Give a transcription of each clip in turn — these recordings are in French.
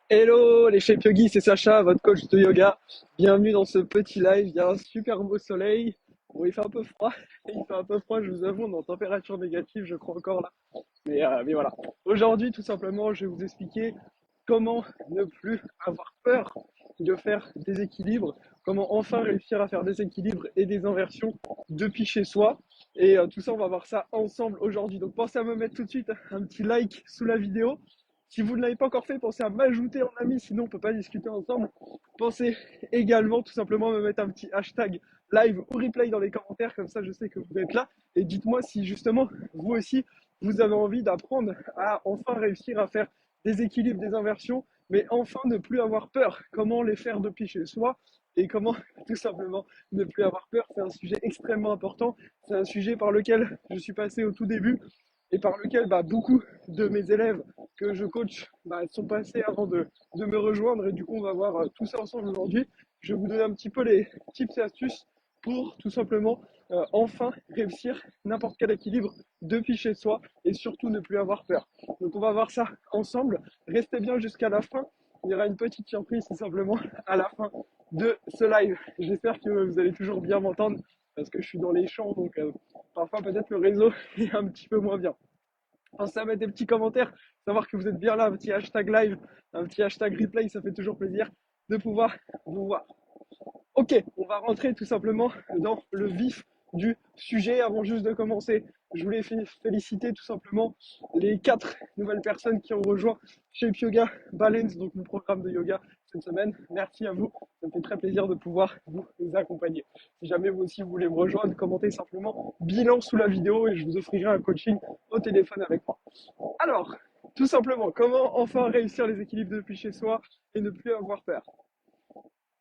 Hello les Shape Yogi, c'est Sacha, votre coach de yoga. Bienvenue dans ce petit live. Il y a un super beau soleil. Bon, il fait un peu froid. Il fait un peu froid, je vous avoue, on est en température négative, je crois encore là. Mais voilà. Aujourd'hui, tout simplement, je vais vous expliquer comment ne plus avoir peur de faire des équilibres, comment enfin réussir à faire des équilibres et des inversions depuis chez soi. Et tout ça, on va voir ça ensemble aujourd'hui. Donc pensez à me mettre tout de suite un petit like sous la vidéo. Si vous ne l'avez pas encore fait, pensez à m'ajouter en ami, sinon on ne peut pas discuter ensemble. Pensez également tout simplement à me mettre un petit hashtag live ou replay dans les commentaires, comme ça je sais que vous êtes là. Et dites-moi si justement vous aussi vous avez envie d'apprendre à enfin réussir à faire des équilibres, des inversions, mais enfin ne plus avoir peur. Comment les faire depuis chez soi et comment tout simplement ne plus avoir peur. C'est un sujet extrêmement important. C'est un sujet par lequel je suis passé au tout début et par lequel beaucoup de mes élèves que je coach sont passés avant de me rejoindre. Et du coup, on va voir tout ça ensemble aujourd'hui. Je vais vous donner un petit peu les tips et astuces pour tout simplement enfin réussir n'importe quel équilibre depuis chez soi et surtout ne plus avoir peur. Donc on va voir ça ensemble. Restez bien jusqu'à la fin. Il y aura une petite surprise tout simplement à la fin de ce live. J'espère que vous allez toujours bien m'entendre parce que je suis dans les champs, donc parfois peut-être le réseau est un petit peu moins bien. Pensez à mettre des petits commentaires, savoir que vous êtes bien là, un petit hashtag live, un petit hashtag replay, ça fait toujours plaisir de pouvoir vous voir. Ok, on va rentrer tout simplement dans le vif du sujet. Avant juste de commencer, je voulais féliciter tout simplement les 4 nouvelles personnes qui ont rejoint Shape Yoga Balance, donc mon programme de yoga cette semaine. Merci à vous, ça me fait très plaisir de pouvoir vous accompagner. Si jamais vous aussi vous voulez me rejoindre, commentez simplement bilan sous la vidéo et je vous offrirai un coaching au téléphone avec moi. Alors, tout simplement, comment enfin réussir les équilibres depuis chez soi et ne plus avoir peur?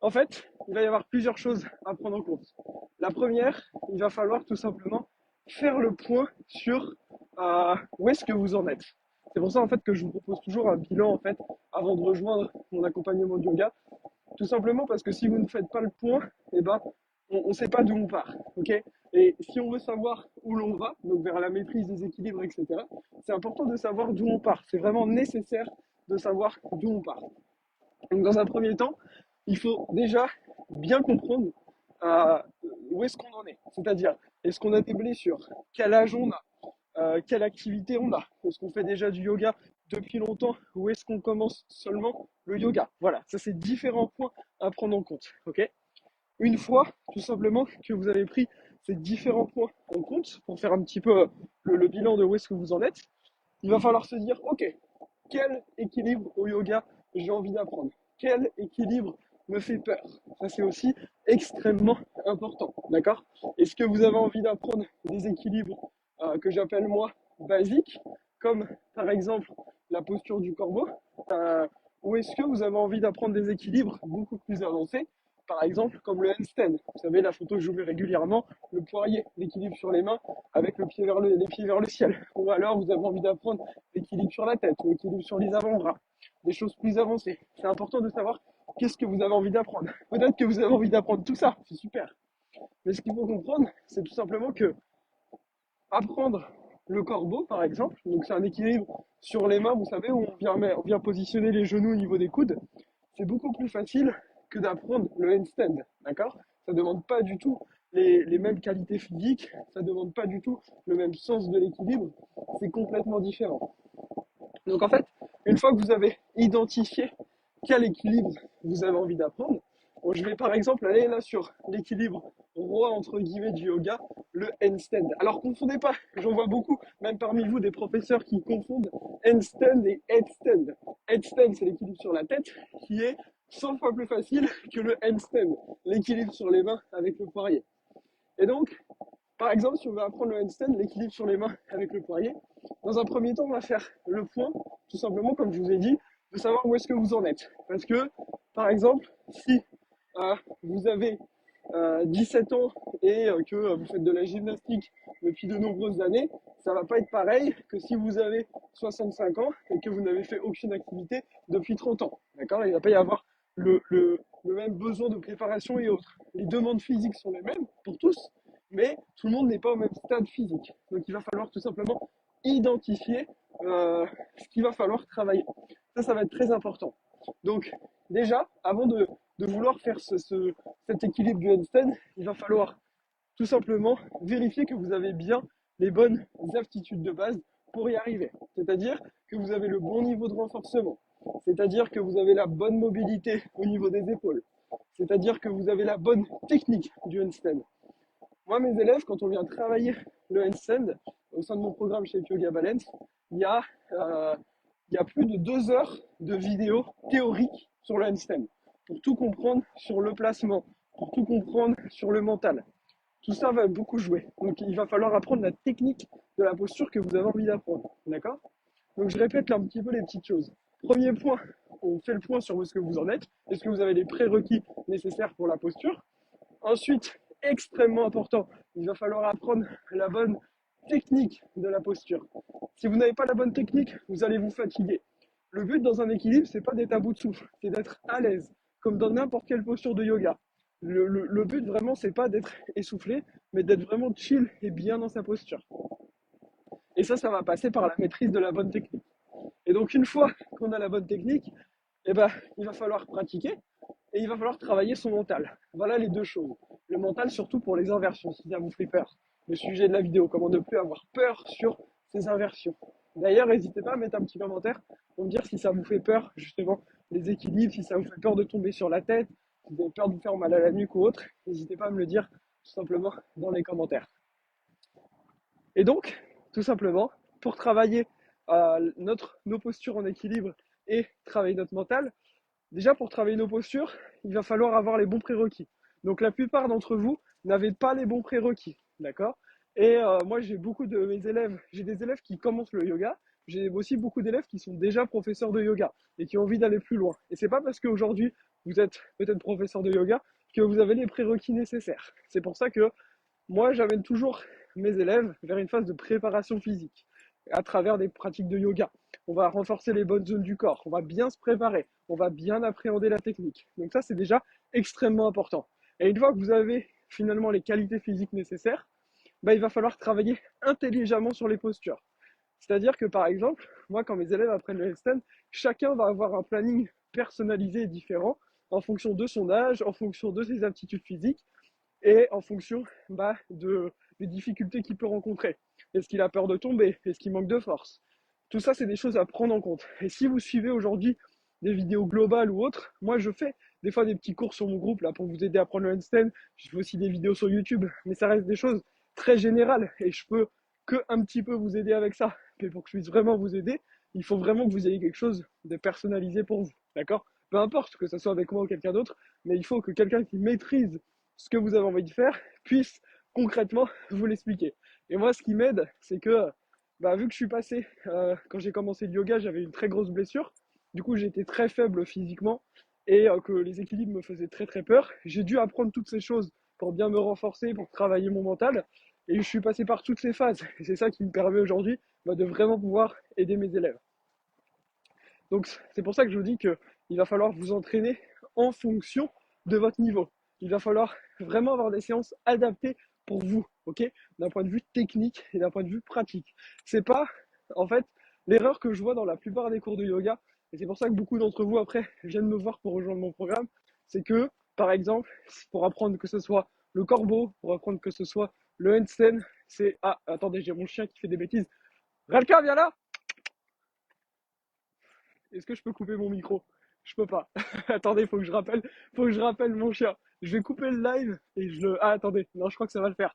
En fait, il va y avoir plusieurs choses à prendre en compte. La première, il va falloir tout simplement faire le point sur où est-ce que vous en êtes. C'est pour ça en fait que je vous propose toujours un bilan en fait avant de rejoindre mon accompagnement de yoga. Tout simplement parce que si vous ne faites pas le point, eh ben, on ne sait pas d'où on part. Okay, et si on veut savoir où l'on va, donc vers la maîtrise des équilibres, etc., c'est important de savoir d'où on part. C'est vraiment nécessaire de savoir d'où on part. Donc dans un premier temps, il faut déjà bien comprendre euh, où est-ce qu'on en est. C'est-à-dire, est-ce qu'on a des blessures? Quel âge on a? Quelle activité on a? Est-ce qu'on fait déjà du yoga depuis longtemps ou est-ce qu'on commence seulement le yoga? Voilà, ça c'est différents points à prendre en compte. Okay, une fois tout simplement que vous avez pris ces différents points en compte pour faire un petit peu le bilan de où est-ce que vous en êtes, il va falloir se dire, ok, quel équilibre au yoga j'ai envie d'apprendre? Quel équilibre me fait peur? Ça, c'est aussi extrêmement important, d'accord? Est-ce que vous avez envie d'apprendre des équilibres que j'appelle moi basiques, comme par exemple la posture du corbeau, ou est-ce que vous avez envie d'apprendre des équilibres beaucoup plus avancés, par exemple comme le handstand? Vous savez, la photo que je vous mets régulièrement, le poirier, l'équilibre sur les mains avec le pied vers les pieds vers le ciel. Ou alors vous avez envie d'apprendre l'équilibre sur la tête, l'équilibre sur les avant-bras, des choses plus avancées. C'est important de savoir qu'est-ce que vous avez envie d'apprendre. Peut-être que vous avez envie d'apprendre tout ça, c'est super. Mais ce qu'il faut comprendre, c'est tout simplement que apprendre le corbeau, par exemple, donc c'est un équilibre sur les mains, vous savez, où on vient positionner les genoux au niveau des coudes, c'est beaucoup plus facile que d'apprendre le handstand, d'accord? Ça ne demande pas du tout les mêmes qualités physiques, ça ne demande pas du tout le même sens de l'équilibre, c'est complètement différent. Donc en fait, une fois que vous avez identifié quel équilibre vous avez envie d'apprendre, bon, je vais par exemple aller là sur l'équilibre roi entre guillemets du yoga, le handstand. Alors confondez pas, j'en vois beaucoup, même parmi vous, des professeurs qui confondent handstand et headstand. Headstand, c'est l'équilibre sur la tête qui est 100 fois plus facile que le handstand, l'équilibre sur les mains avec le poirier. Et donc, par exemple, si on veut apprendre le handstand, l'équilibre sur les mains avec le poirier, dans un premier temps, on va faire le point, tout simplement, comme je vous ai dit, de savoir où est-ce que vous en êtes. Parce que, par exemple, si vous avez 17 ans et que vous faites de la gymnastique depuis de nombreuses années, ça va pas être pareil que si vous avez 65 ans et que vous n'avez fait aucune activité depuis 30 ans. D'accord? Il ne va pas y avoir le même besoin de préparation et autres. Les demandes physiques sont les mêmes pour tous, mais tout le monde n'est pas au même stade physique. Donc il va falloir tout simplement identifier ce qu'il va falloir travailler. Ça va être très important. Donc, déjà, avant de vouloir faire cet équilibre du handstand, il va falloir tout simplement vérifier que vous avez bien les bonnes aptitudes de base pour y arriver. C'est-à-dire que vous avez le bon niveau de renforcement. C'est-à-dire que vous avez la bonne mobilité au niveau des épaules. C'est-à-dire que vous avez la bonne technique du handstand. Moi, mes élèves, quand on vient travailler le handstand, au sein de mon programme chez Yoga Balance, il y a, euh, il y a plus de 2 heures de vidéos théoriques sur le handstand, pour tout comprendre sur le placement, pour tout comprendre sur le mental. Tout ça va beaucoup jouer. Donc il va falloir apprendre la technique de la posture que vous avez envie d'apprendre. D'accord? Donc je répète là un petit peu les petites choses. Premier point, on fait le point sur où est-ce que vous en êtes. Est-ce que vous avez les prérequis nécessaires pour la posture? Ensuite, extrêmement important, il va falloir apprendre la bonne technique de la posture. Si vous n'avez pas la bonne technique, vous allez vous fatiguer. Le but dans un équilibre, c'est pas d'être à bout de souffle, c'est d'être à l'aise, comme dans n'importe quelle posture de yoga. Le but vraiment, c'est pas d'être essoufflé, mais d'être vraiment chill et bien dans sa posture. Et ça va passer par la maîtrise de la bonne technique. Et donc, une fois qu'on a la bonne technique, eh ben, il va falloir pratiquer et il va falloir travailler son mental. Voilà les deux choses. Le mental, surtout pour les inversions, si ça vous fait peur. Le sujet de la vidéo, comment ne plus avoir peur sur ces inversions. D'ailleurs, n'hésitez pas à mettre un petit commentaire pour me dire si ça vous fait peur, justement, les équilibres, si ça vous fait peur de tomber sur la tête, si vous avez peur de vous faire mal à la nuque ou autre. N'hésitez pas à me le dire tout simplement dans les commentaires. Et donc, tout simplement, pour travailler nos postures en équilibre et travailler notre mental, déjà pour travailler nos postures, il va falloir avoir les bons prérequis. Donc la plupart d'entre vous n'avez pas les bons prérequis, d'accord? Et moi j'ai beaucoup de mes élèves, j'ai des élèves qui commencent le yoga, j'ai aussi beaucoup d'élèves qui sont déjà professeurs de yoga et qui ont envie d'aller plus loin. Et c'est pas parce qu'aujourd'hui vous êtes peut-être professeur de yoga que vous avez les prérequis nécessaires. C'est pour ça que moi, j'amène toujours mes élèves vers une phase de préparation physique à travers des pratiques de yoga. On va renforcer les bonnes zones du corps, on va bien se préparer, on va bien appréhender la technique. Donc ça, c'est déjà extrêmement important. Et une fois que vous avez finalement les qualités physiques nécessaires, bah, il va falloir travailler intelligemment sur les postures. C'est-à-dire que par exemple, moi, quand mes élèves apprennent le handstand, chacun va avoir un planning personnalisé et différent en fonction de son âge, en fonction de ses aptitudes physiques et en fonction des difficultés qu'il peut rencontrer. Est-ce qu'il a peur de tomber? Est-ce qu'il manque de force? Tout ça, c'est des choses à prendre en compte. Et si vous suivez aujourd'hui des vidéos globales ou autres, moi je fais des fois des petits cours sur mon groupe là pour vous aider à apprendre le handstand. Je fais aussi des vidéos sur YouTube, mais ça reste des choses très générales et je peux que un petit peu vous aider avec ça. Mais pour que je puisse vraiment vous aider, il faut vraiment que vous ayez quelque chose de personnalisé pour vous. D'accord? Peu importe que ce soit avec moi ou quelqu'un d'autre, mais il faut que quelqu'un qui maîtrise ce que vous avez envie de faire puisse concrètement vous l'expliquer. Et moi, ce qui m'aide, c'est que vu que je suis passé, quand j'ai commencé le yoga, j'avais une très grosse blessure. Du coup, j'étais très faible physiquement et que les équilibres me faisaient très très peur. J'ai dû apprendre toutes ces choses pour bien me renforcer, pour travailler mon mental. Et je suis passé par toutes ces phases. Et c'est ça qui me permet aujourd'hui de vraiment pouvoir aider mes élèves. Donc c'est pour ça que je vous dis qu'il va falloir vous entraîner en fonction de votre niveau. Il va falloir vraiment avoir des séances adaptées pour vous, ok? D'un point de vue technique et d'un point de vue pratique. C'est pas, en fait, l'erreur que je vois dans la plupart des cours de yoga, et c'est pour ça que beaucoup d'entre vous après viennent me voir pour rejoindre mon programme, c'est que, par exemple, pour apprendre que ce soit le corbeau, pour apprendre que ce soit le handstand, c'est... Ah, attendez, j'ai mon chien qui fait des bêtises. Ralka, viens là! Est-ce que je peux couper mon micro? Je peux pas. Attendez, faut que je rappelle mon chien. Je vais couper le live et je le. Ah, attendez, non, je crois que ça va le faire.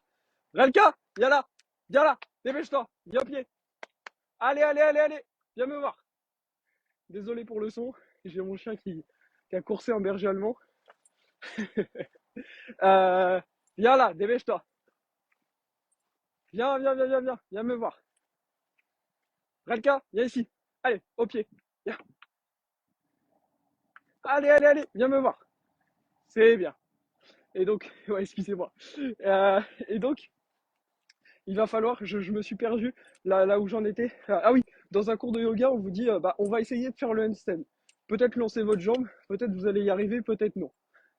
Ralka, viens là, dépêche-toi, viens au pied. Allez, allez, allez, allez, viens me voir. Désolé pour le son, j'ai mon chien qui a coursé un berger allemand. euh, viens là, dépêche-toi. Viens me voir. Ralka, viens ici. Allez, au pied. Viens. Allez, allez, allez, viens me voir. C'est bien. Et donc, ouais, excusez-moi. Et donc, il va falloir, je me suis perdu là où j'en étais. Ah oui, dans un cours de yoga, on vous dit, on va essayer de faire le handstand. Peut-être lancer votre jambe, peut-être vous allez y arriver, peut-être non.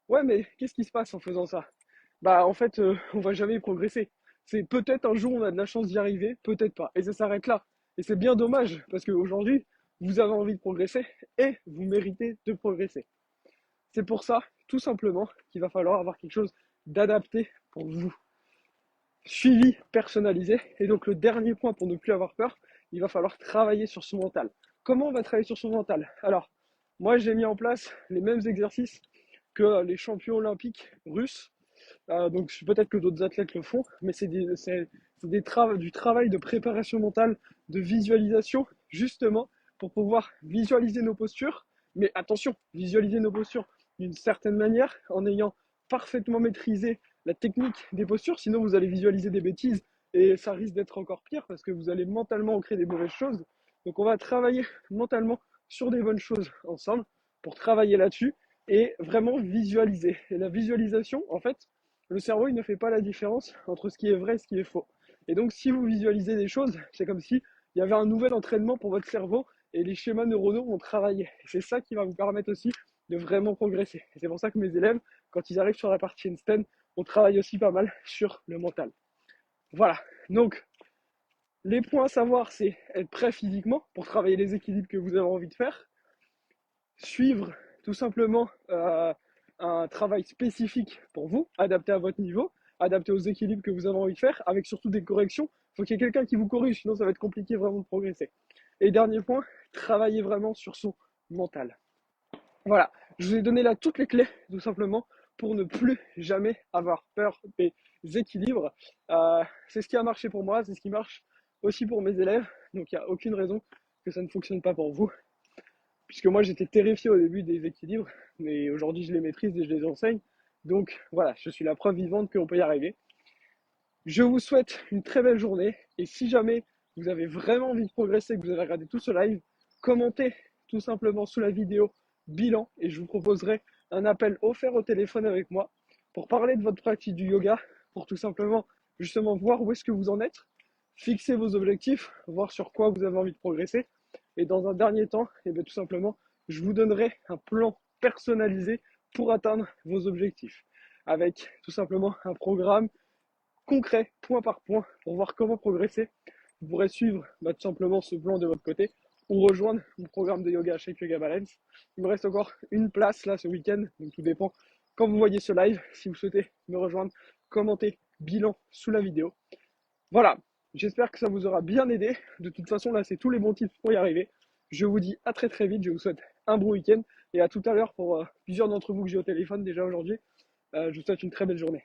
Ouais, mais qu'est-ce qui se passe en faisant ça? En fait, on va jamais y progresser. C'est peut-être un jour on a de la chance d'y arriver, peut-être pas. Et ça s'arrête là. Et c'est bien dommage, parce qu'aujourd'hui, vous avez envie de progresser et vous méritez de progresser. C'est pour ça, tout simplement, qu'il va falloir avoir quelque chose d'adapté pour vous. Suivi personnalisé. Et donc le dernier point pour ne plus avoir peur, il va falloir travailler sur son mental. Comment on va travailler sur son mental? Alors, moi j'ai mis en place les mêmes exercices que les champions olympiques russes. Donc peut-être que d'autres athlètes le font, mais c'est du travail de préparation mentale, de visualisation, justement, pour pouvoir visualiser nos postures. Mais attention, visualiser nos postures d'une certaine manière, en ayant parfaitement maîtrisé la technique des postures, sinon vous allez visualiser des bêtises et ça risque d'être encore pire parce que vous allez mentalement ancrer des mauvaises choses. Donc on va travailler mentalement sur des bonnes choses ensemble pour travailler là-dessus et vraiment visualiser. Et la visualisation, en fait, le cerveau, il ne fait pas la différence entre ce qui est vrai et ce qui est faux. Et donc, si vous visualisez des choses, c'est comme si il y avait un nouvel entraînement pour votre cerveau et les schémas neuronaux vont travailler. Et c'est ça qui va vous permettre aussi de vraiment progresser. Et c'est pour ça que mes élèves, quand ils arrivent sur la partie handstand, on travaille aussi pas mal sur le mental. Voilà. Donc, les points à savoir, c'est être prêt physiquement pour travailler les équilibres que vous avez envie de faire, suivre tout simplement un travail spécifique pour vous, adapté à votre niveau, adapté aux équilibres que vous avez envie de faire, avec surtout des corrections. Il faut qu'il y ait quelqu'un qui vous corrige, sinon ça va être compliqué vraiment de progresser. Et dernier point, travailler vraiment sur son mental. Voilà, je vous ai donné là toutes les clés, tout simplement, pour ne plus jamais avoir peur des équilibres. C'est ce qui a marché pour moi, c'est ce qui marche aussi pour mes élèves, donc il n'y a aucune raison que ça ne fonctionne pas pour vous. Puisque moi j'étais terrifié au début des équilibres, mais aujourd'hui je les maîtrise et je les enseigne. Donc voilà, je suis la preuve vivante qu'on peut y arriver. Je vous souhaite une très belle journée et si jamais vous avez vraiment envie de progresser, que vous avez regardé tout ce live, commentez tout simplement sous la vidéo bilan et je vous proposerai un appel offert au téléphone avec moi pour parler de votre pratique du yoga, pour tout simplement justement voir où est-ce que vous en êtes, fixer vos objectifs, voir sur quoi vous avez envie de progresser. Et dans un dernier temps, et bien tout simplement, je vous donnerai un plan personnalisé pour atteindre vos objectifs, avec tout simplement un programme concret, point par point, pour voir comment progresser. Vous pourrez suivre tout simplement ce plan de votre côté ou rejoindre mon programme de yoga Shape Yoga Balance. Il me reste encore une place là ce week-end, donc tout dépend quand vous voyez ce live. Si vous souhaitez me rejoindre, commentez bilan sous la vidéo. Voilà, j'espère que ça vous aura bien aidé. De toute façon, là, c'est tous les bons tips pour y arriver. Je vous dis à très très vite. Je vous souhaite un bon week-end et à tout à l'heure pour plusieurs d'entre vous que j'ai au téléphone déjà aujourd'hui. Je vous souhaite une très belle journée.